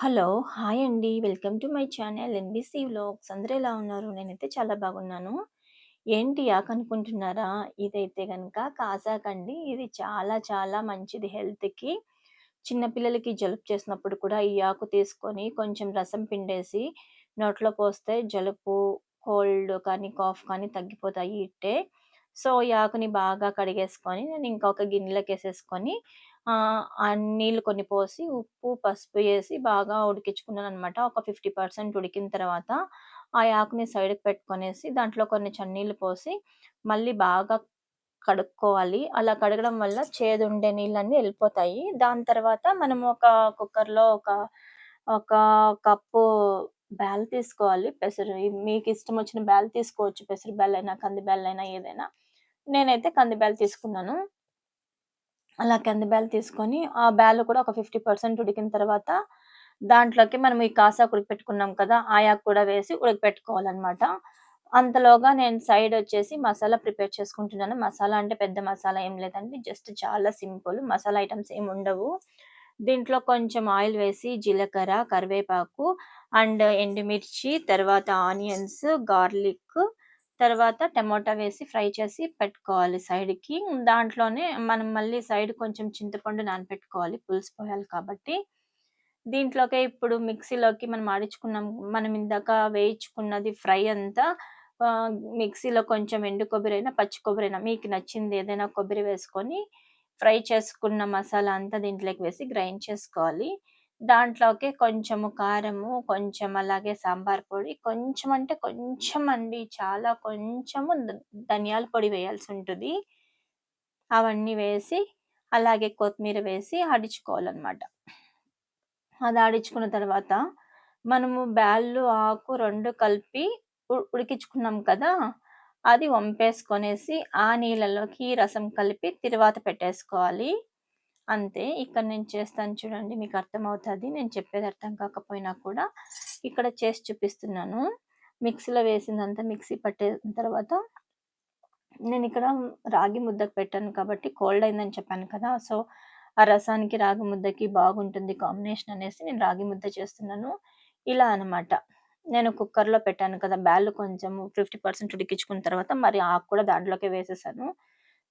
Hello! Hi అండి. Welcome to my channel NBC vlogs. అందరూ ఎలా ఉన్నారు? నేనైతే చాలా బాగున్నాను. ఏంటి యాకనుకుంటున్నారా? ఇదైతే గనక కాసాకండి. ఇది చాలా చాలా మంచిది హెల్త్‌కి. చిన్న పిల్లలకి జలుబు చేసినప్పుడు కూడా ఈ ఆకు తీసుకొని కొంచెం రసం పిండేసి నోట్లో పోస్తే జలుబు, కోల్డ్ కానీ, కాఫ్ కానీ తగ్గిపోతాయి ఇట్టే. సో, ఈ ఆకుని బాగా కడిగేసుకొని నేను ఇంకొక గిన్నెలోకేసేసుకొని ఆ నీళ్లు కొన్ని పోసి, ఉప్పు, పసుపు ఏసి బాగా ఉడికించుకున్నాననమాట. ఒక 50% ఉడికిన తర్వాత, ఆ ఆకుని సైడ్‌కి పెట్టుకొనేసి, దాంట్లో కొన్ని చన్నీళ్ళు పోసి, మళ్ళీ బాగా కడుక్కోవాలి. అలా కడగడం వల్ల చేదుండే నీళ్ళన్నీ ఎళ్ళిపోతాయి. దాని తర్వాత మనం ఒక కుక్కర్‌లో ఒక కప్పు బ్యాల్ తీసుకోవాలి. పెసరు మీకిష్టమొచ్చిన బ్యాల్ తీసుకోవచ్చు. పెసరు బ్యాలైనా, కంది బ్యాలైనా ఏదైనా. నేనైతే కంది బ్యాల్ తీసుకున్నాను. అలా కంది బ్యాళ్ళు తీసుకొని, ఆ బ్యాళ్ళు కూడా ఒక 50% ఉడికిన తర్వాత, దాంట్లోకి మనం ఈ కాసాకు ఉడకపెట్టుకున్నాం కదా! ఆ యాకు కూడా వేసి ఉడకపెట్టుకోవాలనమాట. అంతలోగా నేను సైడొచ్చేసి మసాలా ప్రిపేర్ చేసుకుంటున్నాను. మసాలా అంటే పెద్ద మసాలా ఏం లేదండి. జస్ట్ చాలా సింపుల్. మసాలా ఐటెమ్స్ ఏముండవు. దీంట్లో కొంచెం ఆయిల్ వేసి, జీలకర్ర, కరివేపాకు అండ్ ఎండుమిర్చి, తర్వాత ఆనియన్స్, గార్లిక్, తర్వాత టమోటా వేసి ఫ్రై చేసి పెట్టుకోవాలి సైడ్‌కి. దాంట్లోనే మనం మళ్ళీ సైడ్ కొంచెం చింతపండు నానపెట్టుకోవాలి. పులుసు పోయాలి కాబట్టి. దీంట్లోకే ఇప్పుడు మిక్సీలోకి మనం ఆడించుకున్నాం. మనం ఇందాక వేయించుకున్నది ఫ్రై అంతా మిక్సీలో కొంచెం ఎండు కొబ్బరైనా, పచ్చి కొబ్బరైనా మీకు నచ్చింది ఏదైనా కొబ్బరి వేసుకొని ఫ్రై చేసుకున్న మసాలా అంతా దీంట్లోకి వేసి గ్రైండ్ చేసుకోవాలి. దాంట్లోకే కొంచెము కారము, కొంచెం అలాగే సాంబార్ పొడి, కొంచెం అంటే కొంచెం అండి. చాలా కొంచెము ధనియాల పొడి వేయాల్సుంటది. అవన్నీ వేసి, అలాగే కొత్తిమీర వేసి ఆడించుకోవాలనమాట. అది ఆడించుకున్న తర్వాత, మనము బ్యాళ్ళు, ఆకు 2 కలిపి ఉడికించుకున్నాం కదా! అది వంపేసుకొనేసి, ఆ నీళ్ళలోకి ఈ రసం కలిపి తిరువాత పెట్టేసుకోవాలి. అంతే. ఇక్కడ నేను చేస్తాను చూడండి మీకర్థమవుతది. నేను చెప్పేది అర్థం కాకపోయినా కూడా ఇక్కడ చేసి చూపిస్తున్నాను. మిక్సీలో వేసిందంతా మిక్సీ పట్టేసిన తర్వాత నేనిక్కడ రాగి ముద్దకు పెట్టాను కాబట్టి కోల్డ్ అయిందని చెప్పాను కదా! సో, ఆ రసానికి రాగి ముద్దకి బాగుంటుంది కాంబినేషన్ అనేసి నేను రాగి ముద్ద చేస్తున్నాను. ఇలా అనమాట. నేను కుక్కర్‌లో పెట్టాను కదా! బ్యాళ్ళు కొంచెం 50% ఉడికించుకున్న తర్వాత మరి ఆకు కూడా దాంట్లోకే వేసేసాను.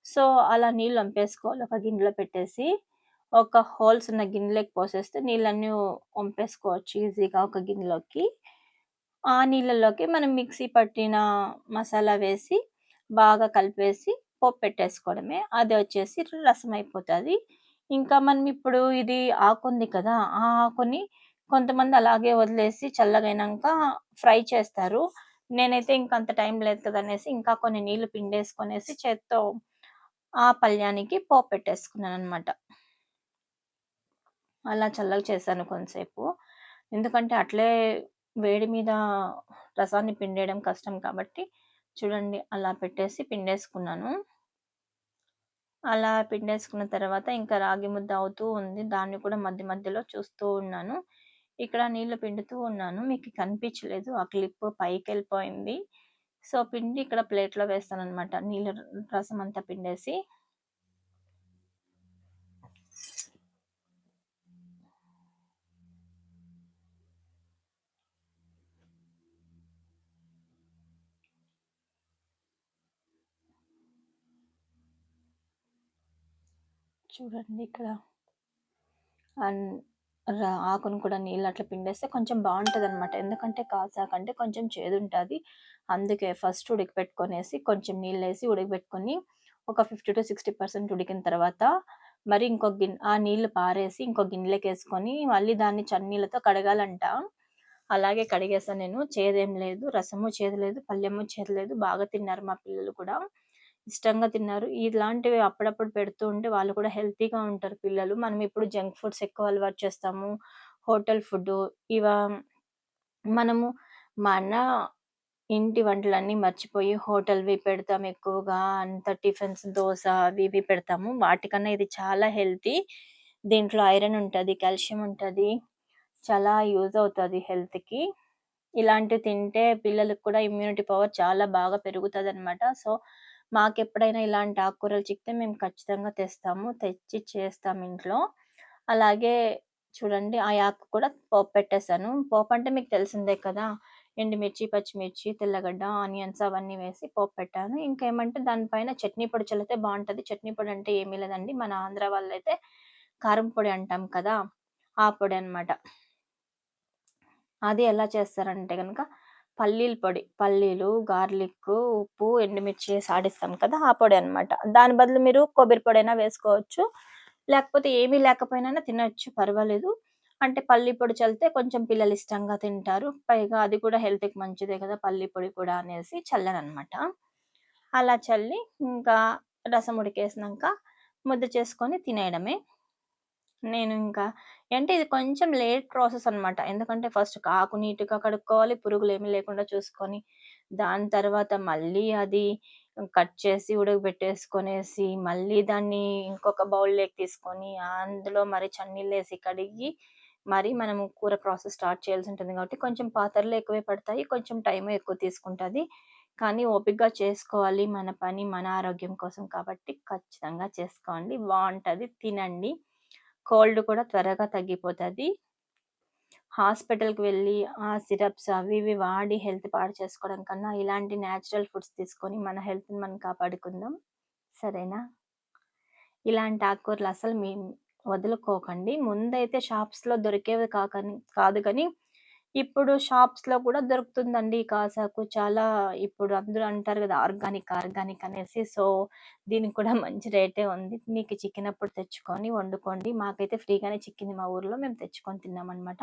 సో, అలా నీళ్ళు వంపేసుకోవాలి ఒక గిన్నెలో పెట్టేసి. ఒక హోల్స్ ఉన్న గిన్నెలోకి పోసేస్తే నీళ్ళన్నీ వంపేసుకోవచ్చు ఈజీగా ఒక గిన్నెలోకి. ఆ నీళ్ళలోకి మనం మిక్సీ పట్టిన మసాలా వేసి, బాగా కలిపేసి పోపు పెట్టేసుకోవడమే. అది వచ్చేసి రసం అయిపోతది. ఇంకా మనం ఇప్పుడు ఇది ఆకుంది కదా! ఆ ఆకుని కొంతమంది అలాగే వదిలేసి చల్లగయినంక ఫ్రై చేస్తారు. నేనైతే ఇంక అంత టైం లేదు కదా! అనేసి ఇంకా కొన్ని నీళ్లు పిండేసుకొనేసి చేత్తో ఆ పళ్యానికి పోపు పెట్టేసుకున్నాననమాట. అలా చల్లగా చేశాను కొంతసేపు. ఎందుకంటే అట్లే వేడి మీద రసాన్ని పిండేయడం కష్టం కాబట్టి, చూడండి అలా పెట్టేసి పిండేసుకున్నాను. అలా పిండేసుకున్న తర్వాత ఇంకా రాగి ముద్ద అవుతూ ఉంది. దాన్ని కూడా మధ్య మధ్యలో చూస్తూ ఉన్నాను. ఇక్కడ నీళ్లు పిండుతూ ఉన్నాను. మీకు కనిపించలేదు. ఆ క్లిప్ పైకెళ్ళిపోయింది. సో, పిండి ఇక్కడ ప్లేట్‌లో వేస్తాననమాట. నీళ్ళ రసం అంతా పిండేసి. చూడండి ఇక్కడ అన్ ఆకును కూడా నీళ్ళు అట్లా పిండేస్తే కొంచెం బావుంటదనమాట. ఎందుకంటే కాసాకంటే కొంచెం చేదుంటది. అందుకే ఫస్ట్ ఉడకపెట్టుకొనేసి కొంచెం నీళ్ళేసి ఉడకబెట్టుకొని ఒక 50-60% ఉడికిన తర్వాత మరి ఆ నీళ్లు పారేసి ఇంకో గిన్నెలోకేసుకొని మళ్ళీ దాన్ని చన్నీళ్ళతో కడగాలంట. అలాగే కడిగేసా నేను. చేదేం లేదు. రసము చేదు లేదు. పళ్ళెము చేదు లేదు. బాగా తిన్నారు మా పిల్లలు కూడా. ఇష్టంగా తిన్నారు. ఇలాంటివి అప్పుడప్పుడు పెడుతూ ఉంటే వాళ్ళు కూడా హెల్తీగా ఉంటారు పిల్లలు. మనం ఇప్పుడు జంక్ ఫుడ్స్ ఎక్కువ అలవాటు చేస్తాము. హోటల్ ఫుడ్డు ఇవా మనము మన ఇంటి వంటలన్నీ మర్చిపోయి హోటల్‌వి పెడతాం ఎక్కువగా. అంత టిఫిన్స్ దోస అవి ఇవి పెడతాము. వాటికన్నా ఇది చాలా హెల్తీ. దీంట్లో ఐరన్ ఉంటది, కాల్షియం ఉంటది. చాలా యూజ్ అవుతది హెల్త్‌కి. ఇలాంటివి తింటే పిల్లలకి కూడా ఇమ్యూనిటీ పవర్ చాలా బాగా పెరుగుతదనమాట. సో, మాకెప్పుడైనా ఇలాంటి ఆకుకూరలు చిక్కితే మేము ఖచ్చితంగా తెస్తాము. తెచ్చి చేస్తాం ఇంట్లో. అలాగే చూడండి ఆ యాక్ కూడా పోపు పెట్టేసాను. పోపంటే మీకు తెలిసిందే కదా! ఎండుమిర్చి, పచ్చిమిర్చి, తెల్లగడ్డ, ఆనియన్స్ అవన్నీ వేసి పోపు పెట్టాను. ఇంకేమంటే దాని పైన చట్నీ పొడి చల్లితే బావుంటది. చట్నీ పొడి అంటే ఏమీ లేదండి. మన ఆంధ్ర వాళ్ళైతే కారం పొడి అంటాం కదా! ఆ పొడి అనమాట. అది ఎలా చేస్తారంటే గనక పల్లీల పొడి. పల్లీలు, గార్లిక్కు, ఉప్పు, ఎండుమిర్చి ఏసి ఆడిస్తాం కదా! ఆ పొడి అనమాట. దాని బదులు మీరు కొబ్బరి పొడైనా వేసుకోవచ్చు. లేకపోతే ఏమీ లేకపోయినైనా తినొచ్చు పర్వాలేదు. అంటే పల్లి పొడి చల్లితే కొంచెం పిల్లలు ఇష్టంగా తింటారు. పైగా అది కూడా హెల్త్‌కి మంచిదే కదా! పల్లి పొడి కూడా అనేసి చల్లాననమాట. అలా చల్లి ఇంకా రసం ఉడికేసినంక ముద్ద చేసుకొని తినేయడమే. నేను ఇంకా అంటే ఇది కొంచెం లేట్ ప్రాసెస్ అనమాట. ఎందుకంటే ఫస్ట్ ఆకు నీట్‌గా కడుక్కోవాలి. పురుగులేమి లేకుండా చూసుకొని, దాని తర్వాత మళ్ళీ అది కట్ చేసి ఉడకబెట్టేసుకొనేసి, మళ్ళీ దాన్ని ఇంకొక బౌల్‌లోకి తీసుకొని, అందులో మరి చన్నీళ్ళేసి కడిగి, మరి మనము కూర ప్రాసెస్ స్టార్ట్ చేయాల్సి ఉంటుంది కాబట్టి, కొంచెం పాత్రలు ఎక్కువే పడతాయి. కొంచెం టైము ఎక్కువ తీసుకుంటది. కానీ ఓపికగా చేసుకోవాలి. మన పని మన ఆరోగ్యం కోసం కాబట్టి ఖచ్చితంగా చేసుకోండి. బావుంటది. తినండి. కోల్డ్ కూడా త్వరగా తగ్గిపోతది. హాస్పిటల్‌కి వెళ్ళి ఆ సిరప్స్ అవి ఇవి వాడి హెల్త్ పాడు చేసుకోవడం కన్నా ఇలాంటి నేచురల్ ఫుడ్స్ తీసుకొని మన హెల్త్‌ని మనం కాపాడుకుందాం. సరేనా? ఇలాంటి ఆకుకూరలు అసలు వదులుకోకండి. ముందైతే షాప్స్‌లో దొరికేవి కాదు గానీ, ఇప్పుడు షాప్స్‌లో కూడా దొరుకుతుందండి ఈ కాసాకు. చాలా ఇప్పుడు అందరూ అంటారు గదా! ఆర్గానిక్, ఆర్గానిక్ అనేసి. సో, దీనికి కూడా మంచి రేటే ఉంది. మీకు చిక్కినప్పుడు తెచ్చుకొని వండుకోండి. మాకైతే ఫ్రీగానే చిక్కింది మా ఊర్లో. మేము తెచ్చుకొని తిన్నామనమాట.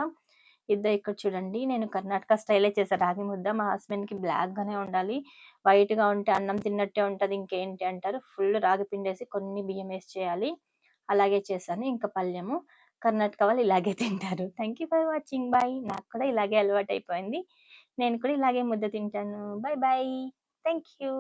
ఇక్కడ చూడండి నేను కర్ణాటక స్టైలే చేశా రాగి ముద్ద. మా హస్బెండ్‌కి బ్లాక్‌గానే ఉండాలి. వైట్‌గా ఉంటే అన్నం తిన్నట్టే ఉంటది. ఇంకేంటి అంటారు. ఫుల్ రాగి పిండేసి కొన్ని బియ్యమేసి చేయాలి. అలాగే చేశాను. ఇంక పల్యము. కర్ణాటక వాళ్ళు ఇలాగే తింటారు. Thank you for watching. Bye. నాకు కూడా ఇలాగే అలవాటయిపోయింది. నేను కూడా ఇలాగే ముద్ద తింటాను. Bye bye. Thank you.